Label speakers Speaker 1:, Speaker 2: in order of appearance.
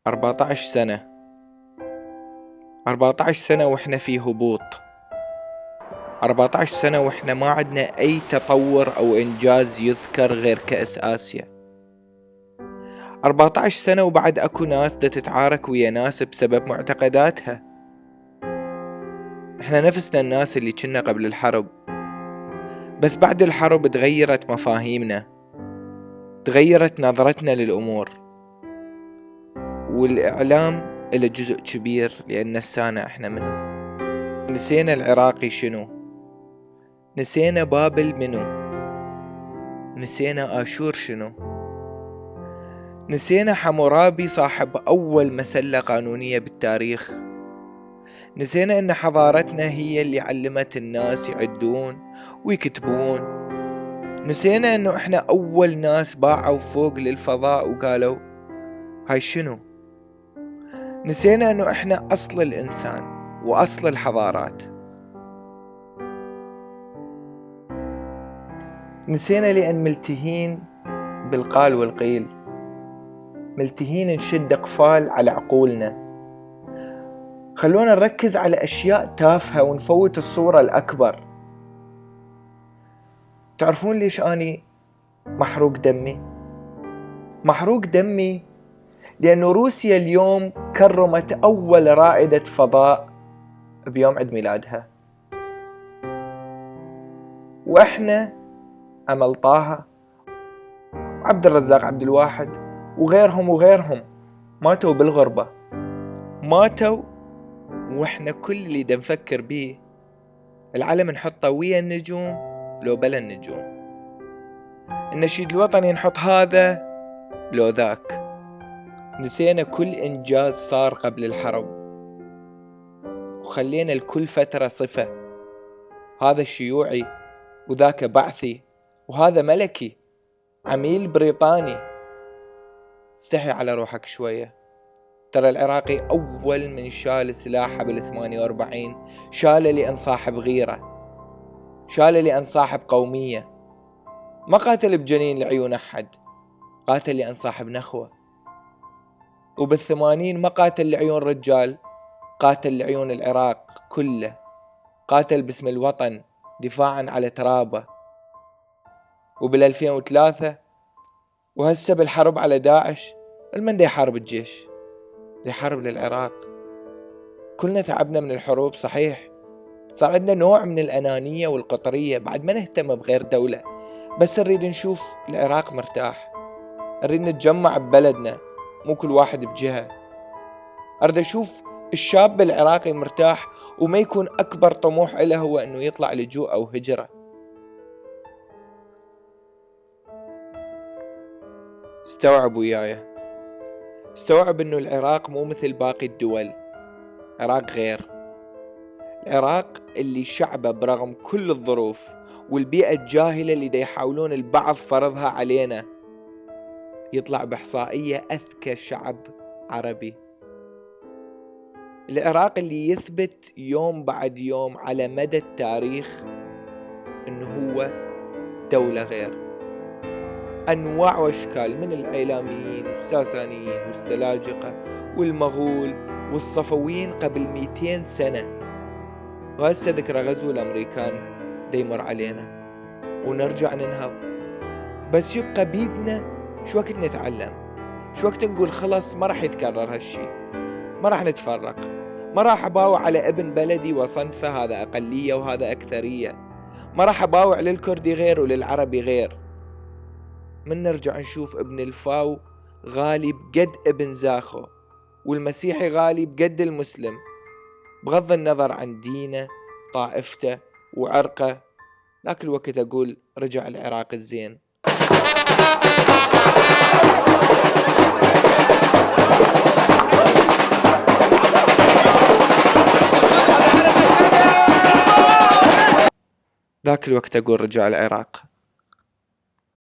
Speaker 1: 14 سنة 14 سنة وإحنا في هبوط. 14 سنة وإحنا ما عدنا أي تطور أو إنجاز يذكر غير كأس آسيا. 14 سنة وبعد أكو ناس دا تتعارك ويا ناس بسبب معتقداتها. إحنا نفسنا الناس اللي كنا قبل الحرب، بس بعد الحرب تغيرت مفاهيمنا، تغيرت نظرتنا للأمور، والإعلام إله جزء كبير لأن نسانا إحنا منه. نسينا العراقي شنو، نسينا بابل منو، نسينا آشور شنو، نسينا حمورابي صاحب أول مسلة قانونية بالتاريخ، نسينا إن حضارتنا هي اللي علمت الناس يعدون ويكتبون، نسينا إنه إحنا أول ناس باعوا فوق للفضاء وقالوا هاي شنو، نسينا إنه إحنا أصل الإنسان وأصل الحضارات. نسينا لأن ملتهين بالقال والقيل، ملتهين نشد أقفال على عقولنا. خلونا نركز على أشياء تافهة ونفوت الصورة الأكبر. تعرفون ليش أني محروق دمي؟ محروق دمي لأنه روسيا اليوم كرمت أول رائدة فضاء بيوم عيد ميلادها، وإحنا أمل طه وعبد الرزاق عبد الواحد وغيرهم ماتوا بالغربة، ماتوا وإحنا كل اللي دا نفكر بيه العلم نحطه ويا النجوم لو بلا النجوم، النشيد الوطني نحط هذا لو ذاك. نسينا كل إنجاز صار قبل الحرب، وخلينا لكل فترة صفة، هذا شيوعي وذاك بعثي وهذا ملكي عميل بريطاني. استحي على روحك شوية، ترى العراقي أول من شال سلاحه بال48 شاله لأن صاحب غيرة، شاله لأن صاحب قومية، ما قاتل بجنين لعيون أحد، قاتل لأن صاحب نخوة. وبال80 ما قاتل لعيون رجال، قاتل لعيون العراق كله، قاتل باسم الوطن دفاعا على ترابه. وبال2003 وهسه بالحرب على داعش، المن دا يحارب الجيش، دا يحارب للعراق. كلنا تعبنا من الحروب صحيح، صار عندنا نوع من الأنانية والقطرية، بعد ما نهتم بغير دولة، بس نريد نشوف العراق مرتاح، نريد نتجمع ببلدنا مو كل واحد بجهة. أريد أشوف الشاب العراقي مرتاح وما يكون أكبر طموح له هو أنه يطلع لجوء أو هجرة. استوعب وياي، استوعب أنه العراق مو مثل باقي الدول، العراق غير. العراق اللي شعبه برغم كل الظروف والبيئة الجاهلة اللي دا يحاولون البعض فرضها علينا يطلع بإحصائية أذكى شعب عربي. العراق اللي يثبت يوم بعد يوم على مدى التاريخ إنه هو دولة غير. أنواع وأشكال من العيلاميين والساسانيين والسلاجقة والمغول والصفويين قبل 200 سنة، وهسه ذكرى غزو الأمريكان دا يمر علينا ونرجع ننهض. بس يبقى بيدنا شو وقت نتعلم، شو وقت نقول خلص ما راح يتكرر هالشي، ما راح نتفرق، ما راح أباوع على ابن بلدي وصنفه هذا أقلية وهذا أكثرية، ما راح أباوع للكردي غير وللعربي غير. من نرجع نشوف ابن الفاو غالي بقد ابن زاخو، والمسيحي غالي بقد المسلم، بغض النظر عن دينه طائفته وعرقه. ذاك الوقت أقول رجع العراق الزين. ذاك الوقت أقول رجع العراق.